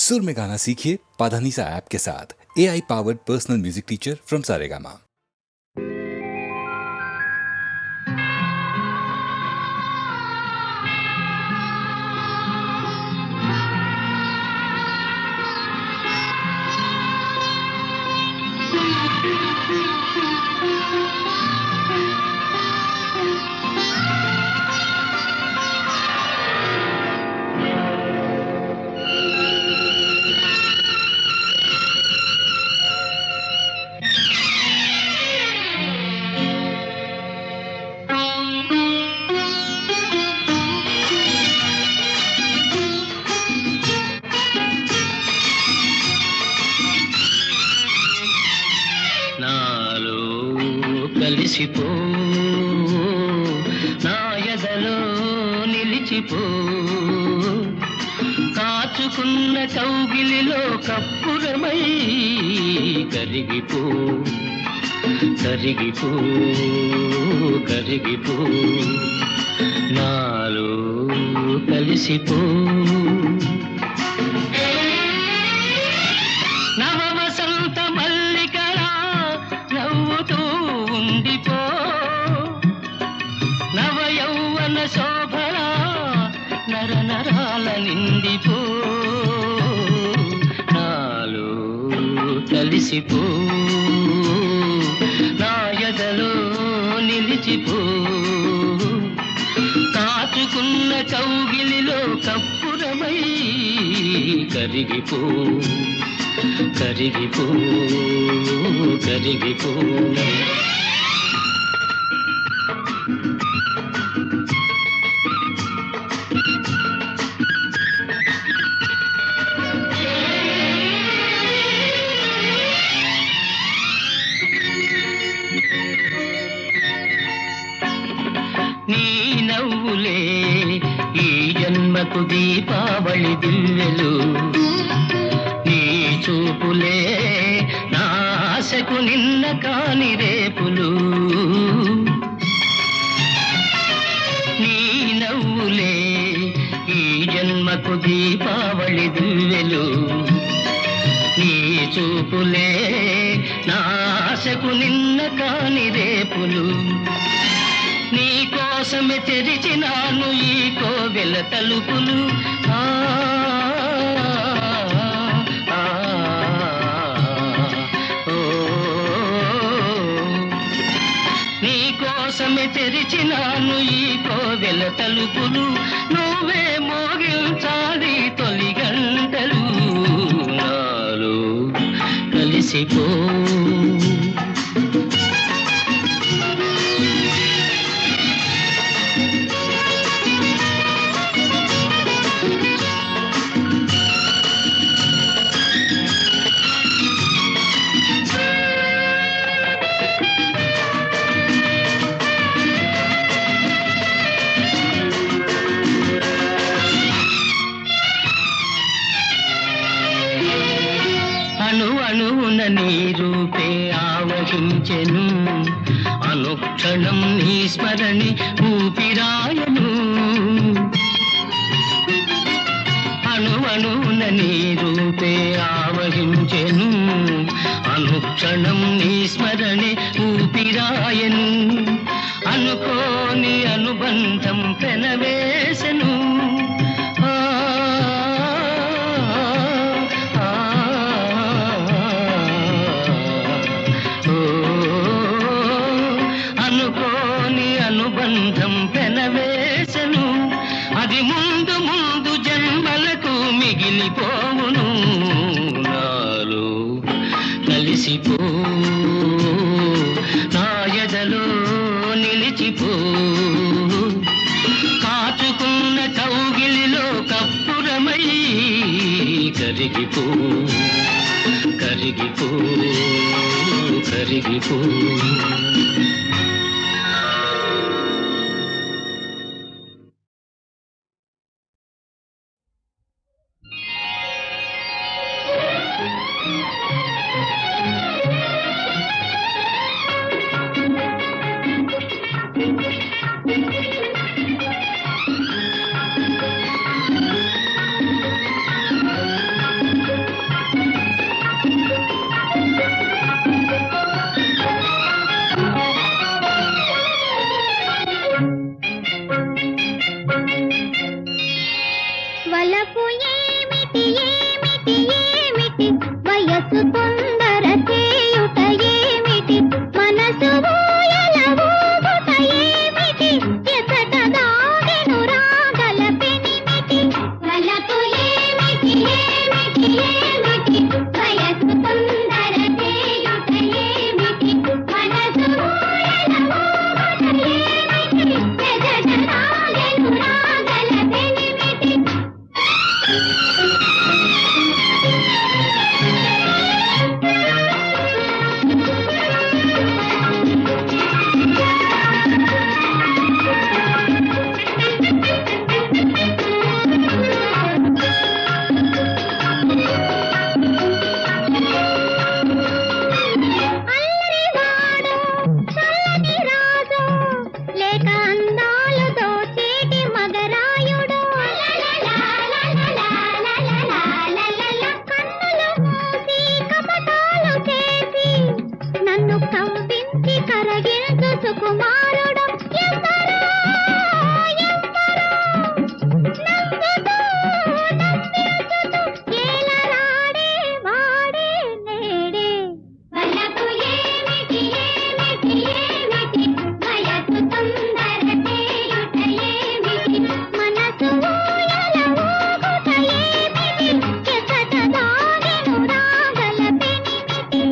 सुर में गाना सीखिए पाधानीसा ऐप के साथ। AI powered personal music teacher from Saregama. నాలో కలిసిపో, నా ఎదలో నిలిచిపో, కాచుకున్న కౌగిలిలో కప్పురమై కరిగిపో, కరిగిపో, కరిగిపో, నాలో కలిసిపో. నవవసంత మల్లికలా నవ్వుతూ ఉండిపో, నవ యౌవన శోభలా నర నరాల నిండిపో, నాలో కలిసిపో, నా ఎదలో నిలిచిపో, కాచుకున్న కౌగిలిలో కప్పురమై కరిగిపో, కరిగిపో, కరిగిపో. నీ నవ్వులే ఈ జన్మకు దీపావళి దివ్యలు, నీ చూపులే నా ఆశకు నిన్న కాని రేపులు, నీ నవ్వులే ఈ జన్మకు దీపావళి దివ్యలు, నీ చూపులే నా ఆశకు నిన్న కాని రేపులు, నీ కోసమే తెరిచినాను ఈ కోవెల తలుపులు. ఆ నీ కోసమే తెరిచినాను ఈ కోవెల తలుపులు, నువ్వే మోగించాలి తొలి గంటలు, నాలో కలిసిపో. అణు అణువున నీ రూపే ఆవహించెను, అనుక్షణం నీ స్మరణి ఊపిరాయను, అణు అణువున నీ రూపే ఆవహించెను, అనుక్షణం నీ స్మరణి ఊపిరాయను, అనుకోని అనుబంధం పెనవేసెను, అనుకోని అనుబంధం పెనవేసెను, అది ముందు ముందు జన్మలకు మిగిలిపోవును, నాలో కలిసిపో, నా ఎదలో నిలిచిపో, కాచుకున్న కౌగిలిలో కప్పురమై కరిగిపో, కరిగిపో, కరిగిపో. ఏమిటి ఏమిటి ఏమిటి వయస్సు తొందర చేయుట ఏమిటి మనసు ఊయల ఊగుట ఏమిటి ఎసట దాగెను రాగల పెనిమిటి వలపు ఏమిటి ఏమిటి ఏమిటి వయస్సు తొందర చేయుట ఏమిటి మనసు ఊయల ఊగుట ఏమిటి ఎసట దాగెను రాగల పెనిమిటి అల్లరివాడు చల్లని రాజు లేక అందాలు దోచేటి మగరాయుడు కన్నులు మూసి కపటాలు చేసి నన్ను కంపించి కరగించు సుకుమారుడు ఎవ్వరో నవ్వుతూ నవ్వించుతూ ఏలరాడే వాడే నేడే వలపు ఏమిటి ఏమిటి ఏమిటి వయసు తొందర చేయుట ఏమిటి మనసు ఊయల ఊగుట ఏమిటి ఎసట దాగెను రాగల పెనిమిటి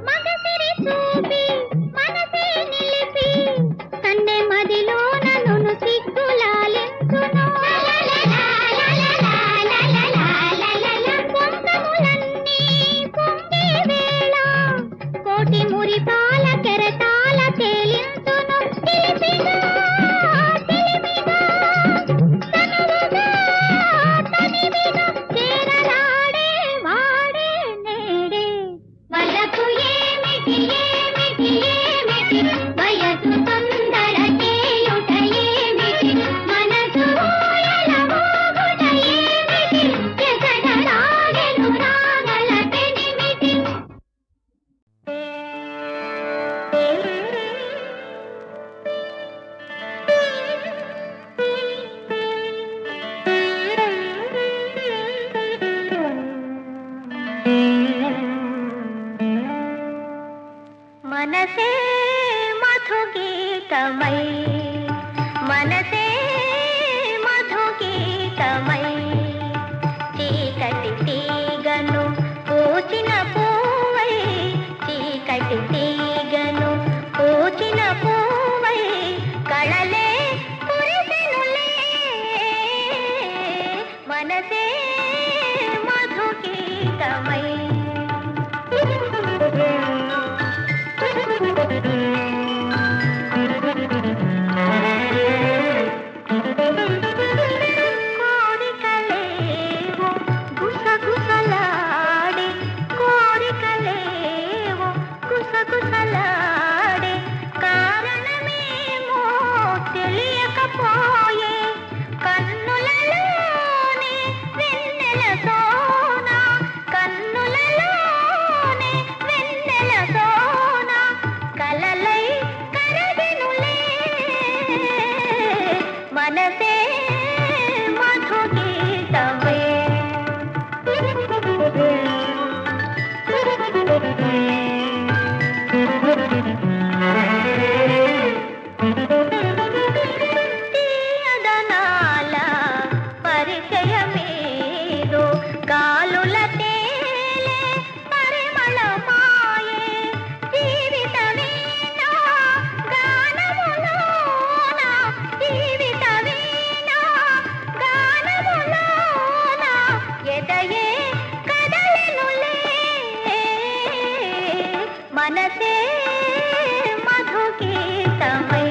మగసిరి చూపి మనసే నిలిపి కన్నె మదిలో నన్ను సిగ్గులాలించును పొంగములన్నీ పొంగే వేళ కోటి మురిపాల కెరటాల తేలించును తెలిపిగా తెలివిగా తనువుగా తనివిగా చేరరాడే వాడే నేడే వలపు ఏమిటి ఏమిటి ఏమిటి వయసు తొందర చేయుట ఏమిటి మనసు ఊయల ఊగుట ఏమిటి ఎసట దాగెను రాగల పెనిమిటి మనసే మధుగీతమై మనసే మధుగీతమై చీకటి తీగను పూచిన పూవై చీకటి తీగను పూచిన పూవై కళలే కురిసెనులే మనసే మధుగీతమై కోరికలేవో గుసగుసలాడే కోరికలేవో గుసగుసలాడే కారణమేమో తెలియకపోయే కన్నులలోనే వెన్నెల సోనా కన్నులలోనే వెన్నెల సోనా కలలై కరగెనులే మనసే మధుగీతమే తీయదనాల పరిచయమేదో గాలుల తేలే పరిమళమాయే జీవితమేనా గానములోన జీవితమేనా గానములోన ఎదయే కదలెనులే మనసే మధుగీతమై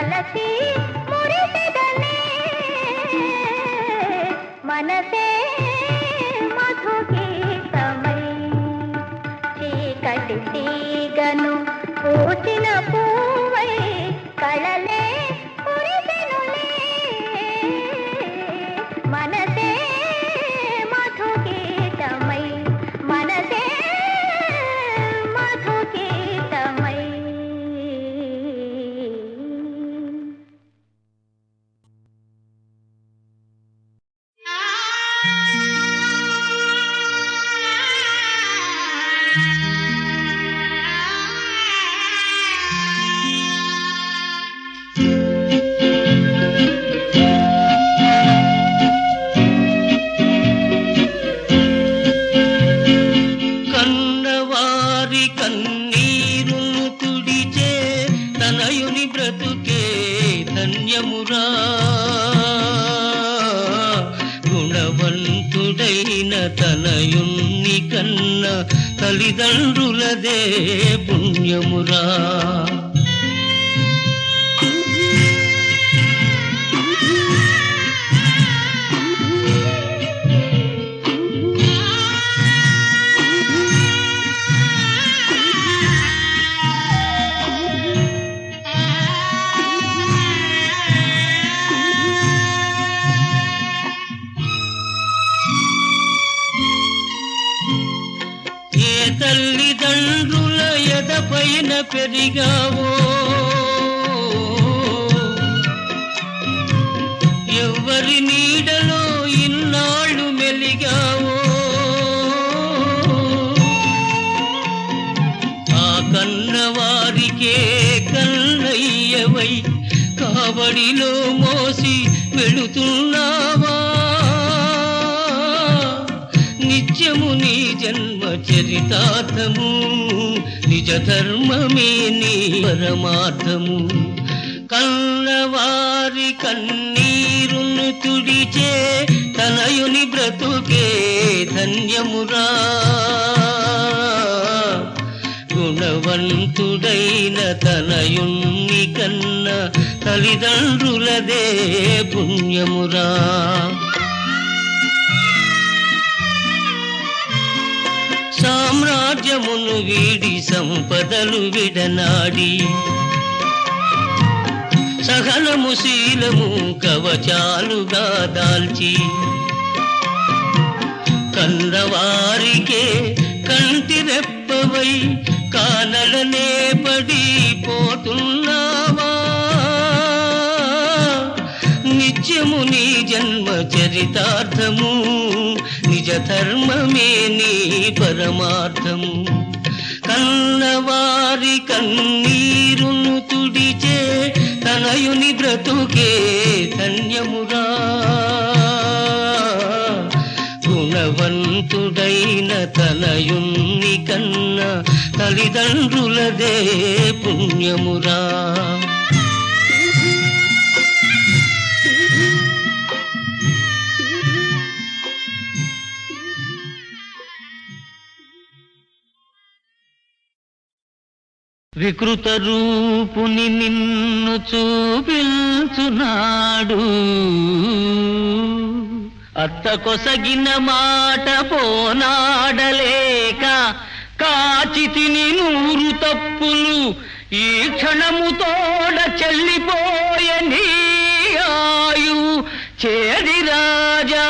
తలచి మురిసిదనే మనసే మధుగీతమై చీకటి తీగను పూచిన పూవై కళలే కురిసెనులే మనసే మధుగీతమై మనసే మధుగీతమై కన్నవారి కన్నీరును తుడిచే తనయుని బ్రతుకే ధన్యమురా గుణవంతుడైన తనయుణ్ణి కన్న తల్లిదండ్రులదే పుణ్యమురా ఏ తల్లిదండ్రుల ఎదపైన పెరిగావో ఎవరి నీడలో ఇన్నాళ్ళు మెలిగావో ఆ కన్నవారికే కన్నయ్యవై కాబడిలో మోసి వెళుతున్నావా నిత్యము నీ జన్మ చరితార్థము నిజ ధర్మమే నీ పరమార్థము కన్నవారి కన్నీరును తుడిచే తనయుని బ్రతుకే ధన్యమురా గుణవంతుడైన తనయుణ్ణి కన్న తల్లిదండ్రులదే పుణ్యమురా సామ్రాజ్యమును వీడి సంపదలు విడనాడి సహనము శీలము కవచాలుగా దాల్చి కన్నవారికే కంటి రెప్పవై కానలనే పడిపోతున్నావా నిత్యము నీ జన్మ చరితార్థము నిజ ధర్మమే నీ పరమార్థము కన్నవారి కన్నీరును తుడిచే తనయుని బ్రతుకే ధన్యమురా గుణవంతుడైన తనయుణ్ణి కన్న తల్లిదండ్రులదే పుణ్యమురా వికృత రూపుని నిన్ను చూపించునాడు అత్త కొసగిన మాట పోనాడలేక కాచితిని 100 తప్పులు ఈ క్షణము తోడ చెల్లిపోయే నీ ఆయు చేరి రాజా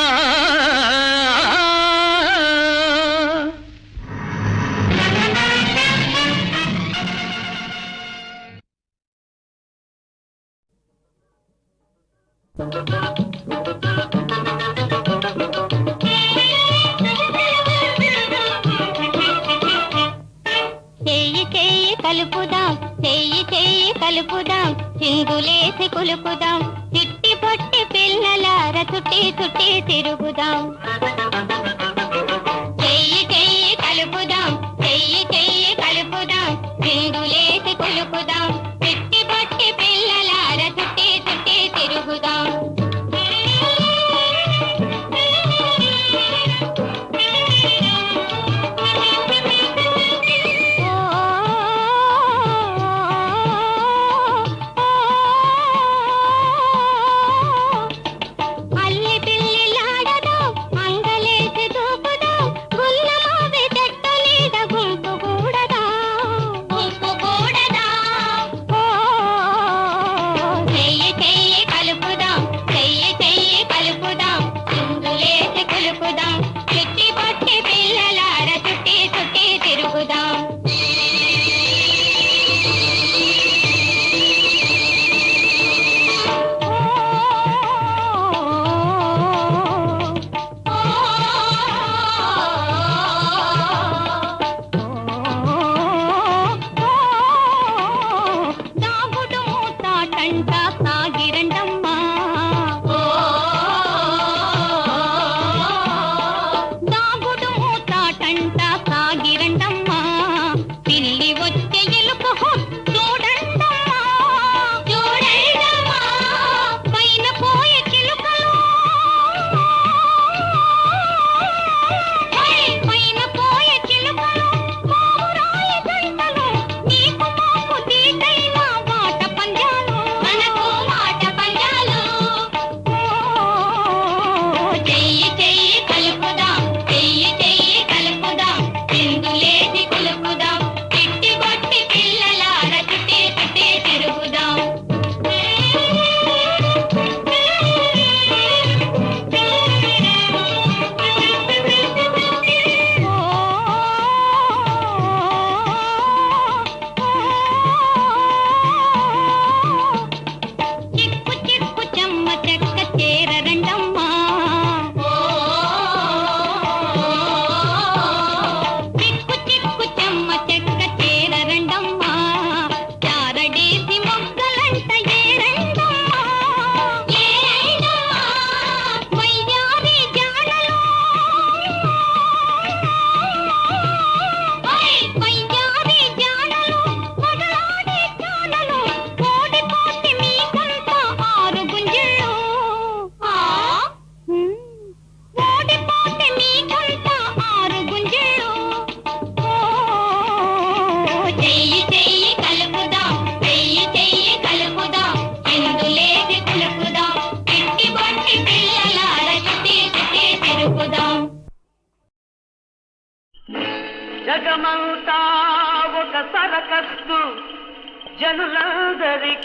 చెయ్యి చెయ్యి కలుపుదాం చెయ్యి చెయ్యి కలుపుదాం చిందులేసి కులుపుదాం చిట్టి పొట్టి పిల్లలార చుట్టి చుట్టి తిరుగుదాం చెయ్యి చెయ్యి కలుపుదాం చెయ్యి చెయ్యి కలుపుదాం చిందులేసి కులుపుదాం చిట్టి పొట్టి పిల్లలార చుట్టి చుట్టి తిరుగుదాం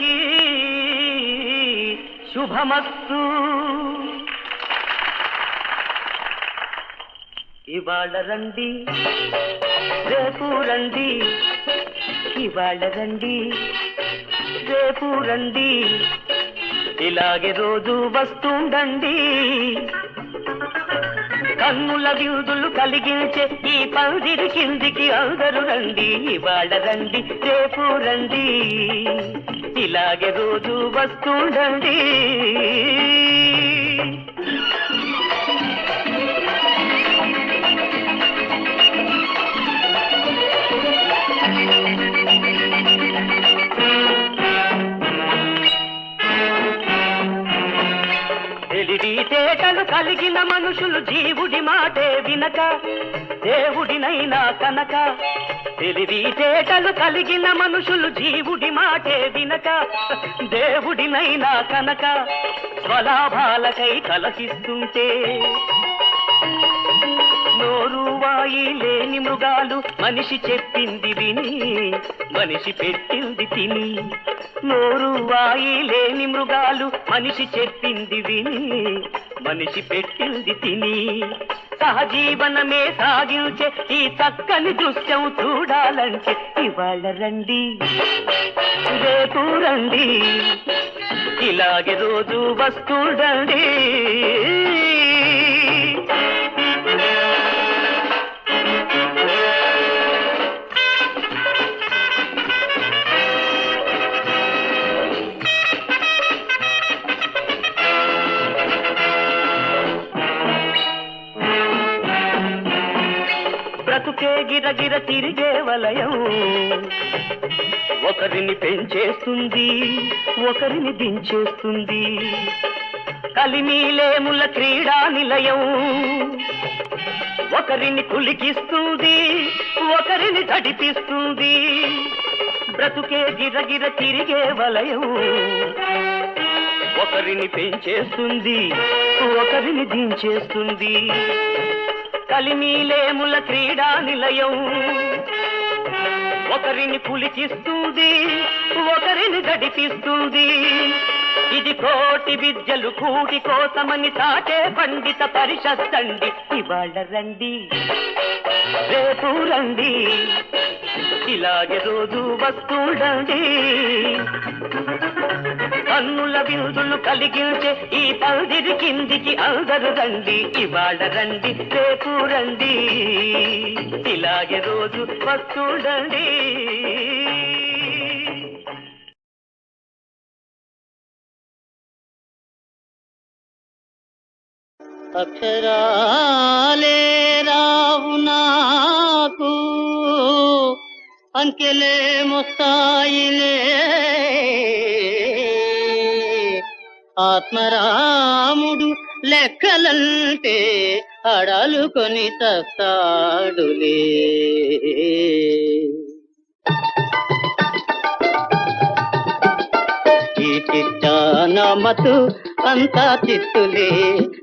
అందరికీ శుభమస్తు. ఇవాళ రండి రేపు రండి, ఇవాళ రండి రేపు రండి, ఇలాగే రోజు వస్తుండండి. కన్నుల విందులు కలిగించే ఈ పందిరి కిందికి అందరూ రండి. ఇవాళ రండి రేపు రండి, ఇలాగే రోజు వస్తుండండి. తెలివితేటలు కలిగిన మనుషులు జీవుడి మాటే వినక దేవుడినైనా కనక. తెలివితేటలు కలిగిన మనుషులు జీవుడి మాటే వినక దేవుడినైనా కనక. స్వలాభాలకై కలసిస్తుంటే నోరు వాయి లేని మృగాలు మనిషి చెప్పింది విని మనిషి పెట్టింది తిని. నోరు వాయి లేని మృగాలు మనిషి చెప్పింది విని మనిషి పెట్టింది తిని. సహజీవనమే సాగించే ఈ చక్కని దృశ్యం చూడాలంటే ఇవాళ రండి రేపు రండి, ఇలాగే రోజు వస్తుండండి. బ్రతుకే గిరగిర తిరిగే వలయం, ఒకరిని పెంచేస్తుంది ఒకరిని దించేస్తుంది. కలిమీలేముల క్రీడా నిలయం, ఒకరిని కులికిస్తుంది ఒకరిని తడిపిస్తుంది. బ్రతుకే గిరగిర తిరిగే వలయం, ఒకరిని పెంచేస్తుంది ఒకరిని దించేస్తుంది. కలిమీలేముల క్రీడా నిలయం, ఒకరిని పులికిస్తుంది ఒకరిని గడిపిస్తుంది. ఇది కోటి విద్యలు కూటి కోసమని సాటే పండిత పరిషత్తండి. ఇవాళ రండి రేపు రండి, ఇలాగే రోజు వస్తుండండి. కన్నుల విందులు కలిగించే ఈ పందిరి కిందికి అందరూ రండి. ఇవాళ రండి రేపు రండి, ఇలాగే రోజు వస్తుండండి. అక్షరాలే రావు నాకు, అంకెలే మొస్తాయిలే. ఆత్మరాముడు లెక్కలంటే అడాలుకొని తస్తాడులే. ఈ చిట్టానమతు అంతా చిత్తులే,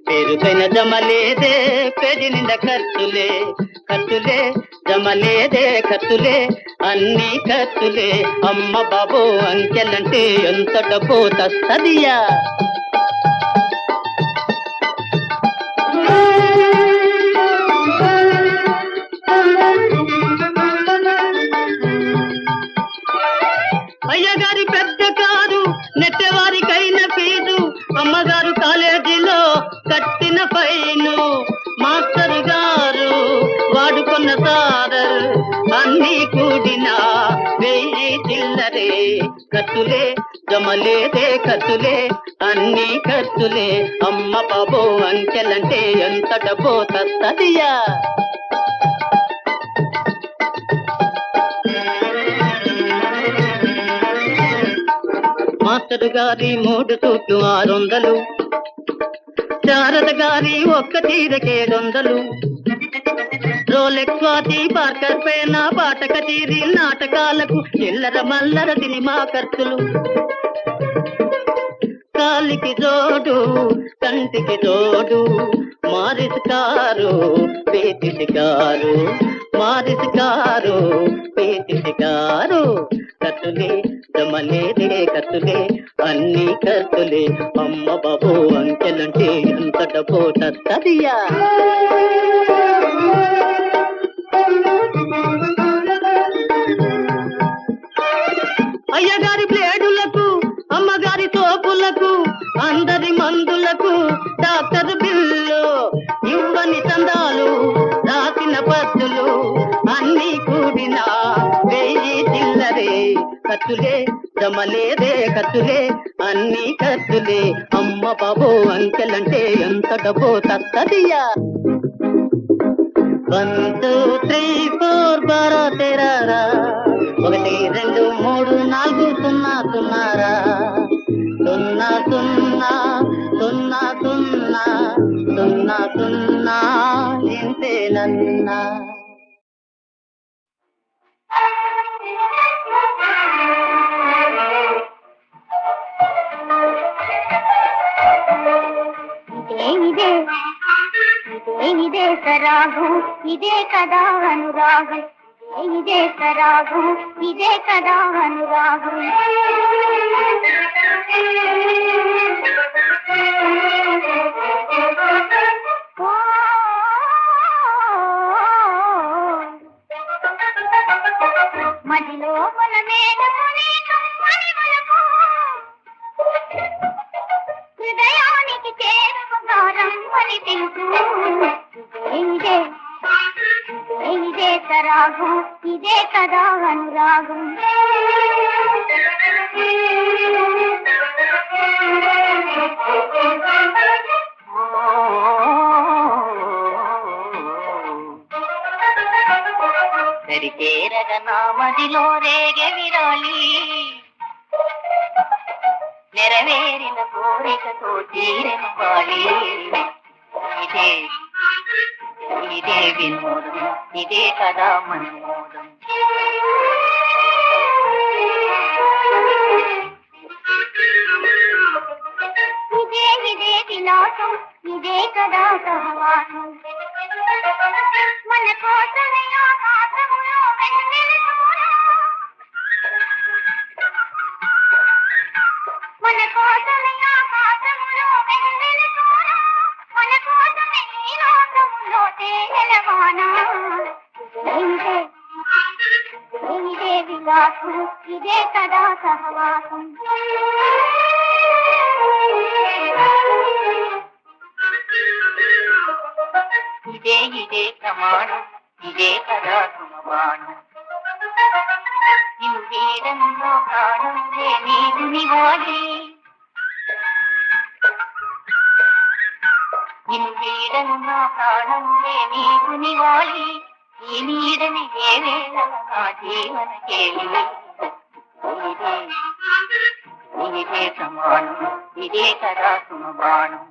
పెరుగైన జమలేదే పెది నింద ఖర్చులే. ఖర్చులే జమలేదే ఖర్చులే అన్ని ఖర్చులే. అమ్మ బాబో అంకెలంటే ఎంత డబ్బో తస్తదియా. అయ్యగారి పెద్ద కాదు నెట్టెవారికైన ఫీజు, అమ్మగారు కాలేజీలో కట్టిన ఫైను, మాస్టర్ గారు వాడుకున్న సారర్ అన్ని కూడిన 1000 చిల్లరే. ఖర్చులే జమలేదే ఖర్చులే అన్ని ఖర్చులే. అమ్మ బాబో అంకెలంటే ఎంత డబ్బో తస్తదియా. మాస్టర్ గారి 3 సూట్లు 600, శారద గారి ఒక్క చీరకే 700. రోలెక్స్ వాచి పార్కర్ పేనా పాట కచేరీ నాటకాలకు చిల్లర మల్లర సినిమా ఖర్చులు. కాలికి జోడు కంటికి జోడు మారి మారిసికారు పేతిసికారు మారిసికారు పేతిసికారు కత్తులే దమలేదే కత్తులే అన్ని కత్తులే అమ్మ బాబు అంకెలంటే ఎంత డబ్బో తదియా అయ్యగారి బ్లేడులకు అమ్మగారి తోపులకు అందరి మందులకు డాక్టర్ బిల్లు ఇవ్వని చందాలు రాసిన పద్దులు అన్ని కూడిన 1000 చిల్లరే ఖర్చులే దమలేదే ఖర్చులే అన్ని ఖర్చులే అమ్మ బాబో అంకెలంటే ఎంత డబ్బో తదియా 1 2 3 4 12 13 1 2 3 4 సున్నా సున్నారా 0 0 0 0 0 ఇంతేనన్నా ఇదే సరాగం ఇదే కదా అనురాగం ఇదే సరాగం ఇదే కదా అనురాగం మదిలో మన మేడముని కమ్మని వలపు హృదయానికి చేరుగారం అని తెలుసు ఇదే సరాగం ఇదే కదా అనురాగం సరిచేరగ నా మదిలో రేగె విరాలి నెరవేరిన కోరికతో తీరెన పాలి ఇదే వినోదం ఇదే కదా మనోదం ఇదే విలాసం ఇదే కదా సహవాసం మన కోసమే ఆకాశములో వెన్నెల దూరం మన కోసమే ఆకాశములో వెన్నెల దూరం మన కోసమే ఈ లోకములో తేలవాన ఇదే విలాసం ఇదే కదా సహవాసం ఇదే ప్రమాణం ఇదే కదా సుమబాణం నిన్ను వీడనులో ప్రాణం నీకు నివాలి నిన్ను వీడనులో ప్రాణం నీకు నివాలి ఈ నీడని ఏ వేళ నా జీవన కేలి ఇదే ప్రమాణం ఇదే కదా సుమబాణం